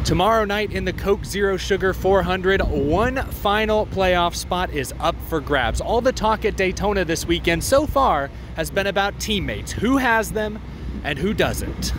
Tomorrow night in the Coke Zero Sugar 400, one final playoff spot is up for grabs. All the talk at Daytona this weekend so far has been about teammates, who has them and who doesn't.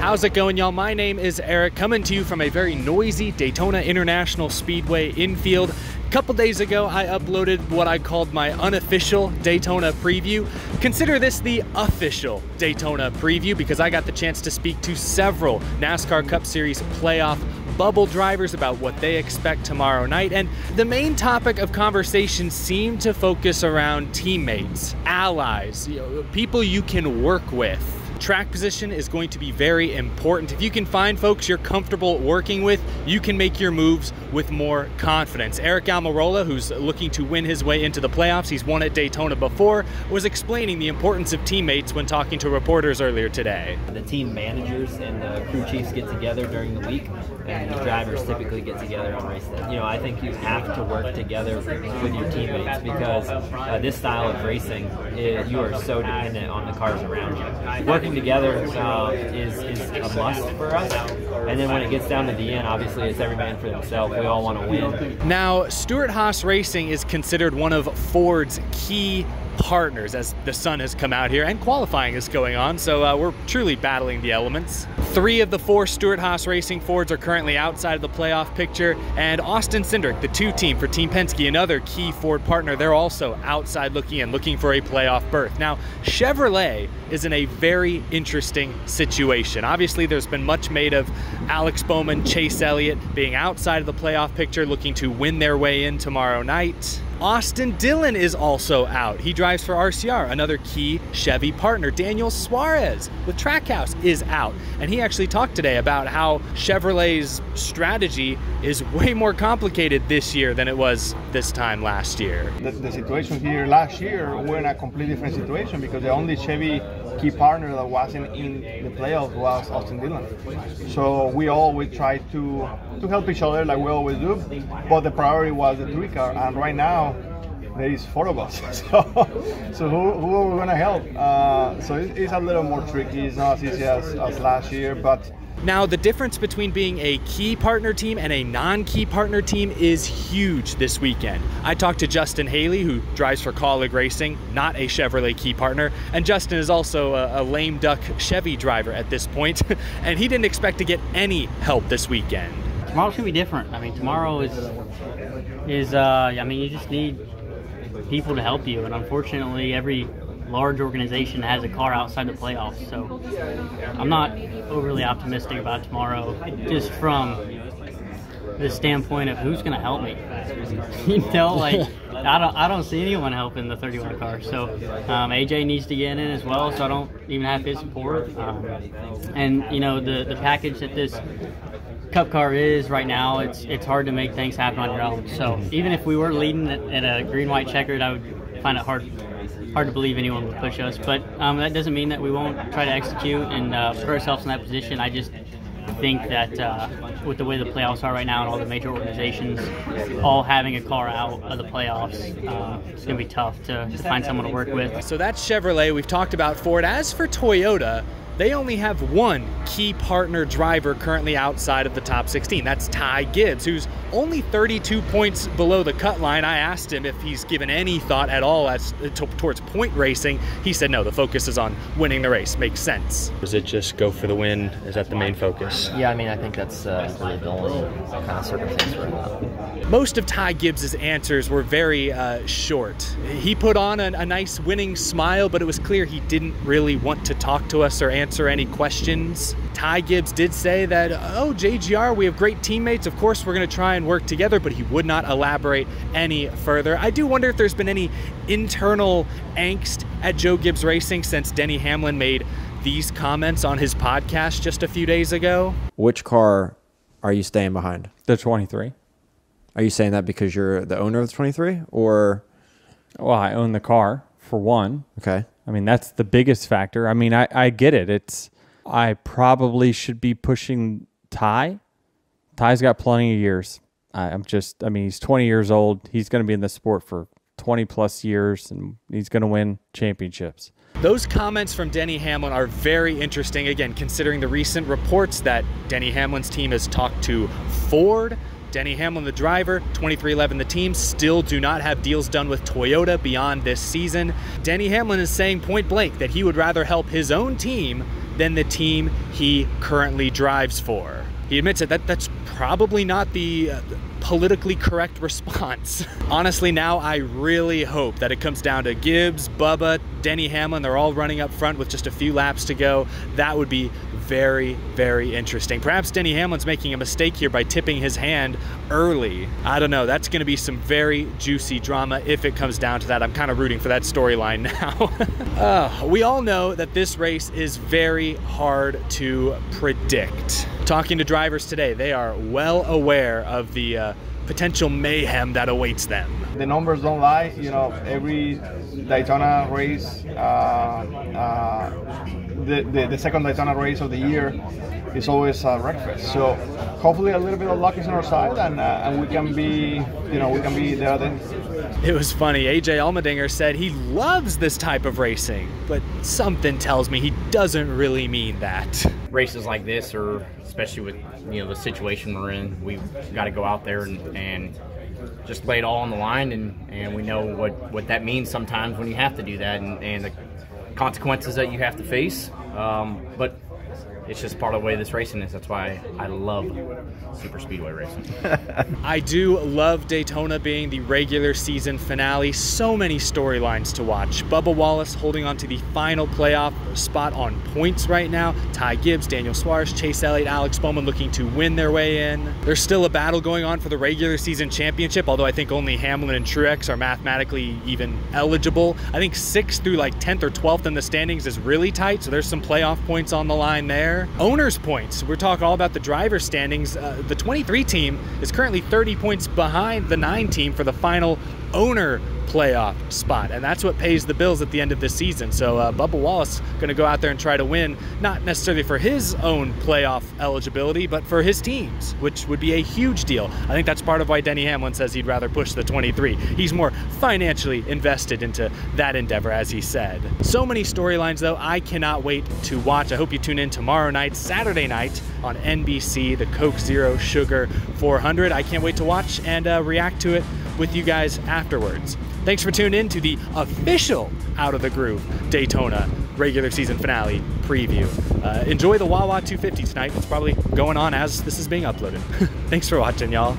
How's it going, y'all? My name is Eric, coming to you from a very noisy Daytona International Speedway infield. A couple days ago, I uploaded what I called my unofficial Daytona preview. Consider this the official Daytona preview because I got the chance to speak to several NASCAR Cup Series playoff bubble drivers about what they expect tomorrow night. And the main topic of conversation seemed to focus around teammates, allies, people you can work with. Track position is going to be very important. If you can find folks you're comfortable working with, you can make your moves with more confidence. Eric Almirola, who's looking to win his way into the playoffs, he's won at Daytona before, was explaining the importance of teammates when talking to reporters earlier today. The team managers and the crew chiefs get together during the week, and the drivers typically get together on race day. I think you have to work together with your teammates because this style of racing, you are so dependent on the cars around you. Working together is a must for us, and then when it gets down to the end, obviously it's every man for themselves. We all want to win. Now, Stewart-Haas Racing is considered one of Ford's key partners as the sun has come out here and qualifying is going on, so we're truly battling the elements. 3 of the 4 Stewart-Haas Racing Fords are currently outside of the playoff picture, and Austin Cindric, the 2 team for Team Penske, another key Ford partner, they're also outside looking in, looking for a playoff berth. Now, Chevrolet is in a very interesting situation. Obviously, there's been much made of Alex Bowman, Chase Elliott being outside of the playoff picture, looking to win their way in tomorrow night. Austin Dillon is also out. He drives for RCR, another key Chevy partner. Daniel Suarez with Trackhouse is out. And he actually talked today about how Chevrolet's strategy is way more complicated this year than it was this time last year. The situation here last year, we're in a completely different situation because the only Chevy key partner that wasn't in the playoffs was Austin Dillon. So we tried to help each other like we always do, but the priority was the 3 car, and right now there is 4 of us. So who are we going to help? So it's a little more tricky. It's not as easy as last year, but now, the difference between being a key partner team and a non-key partner team is huge this weekend. I talked to Justin Haley, who drives for Colleague Racing, not a Chevrolet key partner, and Justin is also a lame duck Chevy driver at this point, and he didn't expect to get any help this weekend. Tomorrow's gonna be different. I mean, tomorrow is I mean, you just need people to help you, and unfortunately, every large organization has a car outside the playoffs, so I'm not overly optimistic about tomorrow, just from the standpoint of who's going to help me. Like I don't see anyone helping the 31 car. So AJ needs to get in as well, so I don't even have his support. And the package that this Cup car is right now, it's hard to make things happen on your own. So even if we were leading at a green-white checkered, I would find it hard to believe anyone would push us, but that doesn't mean that we won't try to execute and put ourselves in that position. I just think that with the way the playoffs are right now and all the major organizations all having a car out of the playoffs, it's going to be tough to find someone to work with. So that's Chevrolet. We've talked about Ford. As for Toyota, they only have 1 key partner driver currently outside of the top 16. That's Ty Gibbs, who's only 32 points below the cut line. I asked him if he's given any thought at all towards point racing. He said no, the focus is on winning the race. Makes sense. Does it just go for the win? Is that the main focus? Yeah, I mean, I think that's really the only kind of circumstance we're in. Most of Ty Gibbs' answers were very short. He put on a nice winning smile, but it was clear he didn't really want to talk to us or answer any questions. Ty Gibbs did say that, oh, JGR, we have great teammates. Of course, we're going to try and work together, but he would not elaborate any further. I do wonder if there's been any internal angst at Joe Gibbs Racing since Denny Hamlin made these comments on his podcast just a few days ago. Which car are you staying behind? The 23. Are you saying that because you're the owner of the 23, or? Well, I own the car, for one. Okay. I mean, that's the biggest factor. I mean, I get it. I probably should be pushing Ty. Ty's got plenty of years. I mean, he's 20 years old. He's going to be in the sport for 20 plus years, and he's going to win championships. Those comments from Denny Hamlin are very interesting, again, considering the recent reports that Denny Hamlin's team has talked to Ford. Denny Hamlin, the driver, 2311, the team, still do not have deals done with Toyota beyond this season. Denny Hamlin is saying point blank that he would rather help his own team than the team he currently drives for. He admits that that's probably not the politically correct response. Honestly, now I really hope that it comes down to Gibbs, Bubba, Denny Hamlin. They're all running up front with just a few laps to go. That would be very, very interesting. Perhaps Denny Hamlin's making a mistake here by tipping his hand early. I don't know. That's going to be some very juicy drama if it comes down to that. I'm kind of rooting for that storyline now. We all know that this race is very hard to predict. Talking to drivers today, they are well aware of the potential mayhem that awaits them. The numbers don't lie. You know, every Daytona race, the second Daytona race of the year is always a wreckfest. So hopefully a little bit of luck is on our side, and we can be, you know, we can be there then. It was funny. AJ Allmendinger said he loves this type of racing, but something tells me he doesn't really mean that. Races like this, or especially with, you know, the situation we're in, we've got to go out there and just lay it all on the line, and we know what that means sometimes when you have to do that, and the consequences that you have to face. But it's just part of the way this racing is. That's why I love super speedway racing. I do love Daytona being the regular season finale. So many storylines to watch. Bubba Wallace holding on to the final playoff spot on points right now. Ty Gibbs, Daniel Suarez, Chase Elliott, Alex Bowman looking to win their way in. There's still a battle going on for the regular season championship, although I think only Hamlin and Truex are mathematically even eligible. I think 6th through like 10th or 12th in the standings is really tight, so there's some playoff points on the line there. Owners points, we're talking all about the driver standings. The 23 team is currently 30 points behind the 9 team for the final owner playoff spot, and that's what pays the bills at the end of this season. So Bubba Wallace going to go out there and try to win, not necessarily for his own playoff eligibility, but for his team's, which would be a huge deal. I think that's part of why Denny Hamlin says he'd rather push the 23. He's more financially invested into that endeavor, as he said. So many storylines, though. I cannot wait to watch. I hope you tune in tomorrow night, Saturday night on NBC, the Coke Zero Sugar 400. I can't wait to watch and react to it with you guys afterwards. Thanks for tuning in to the official Out of the Groove Daytona regular season finale preview. Enjoy the Wawa 250 tonight. It's probably going on as this is being uploaded. Thanks for watching, y'all.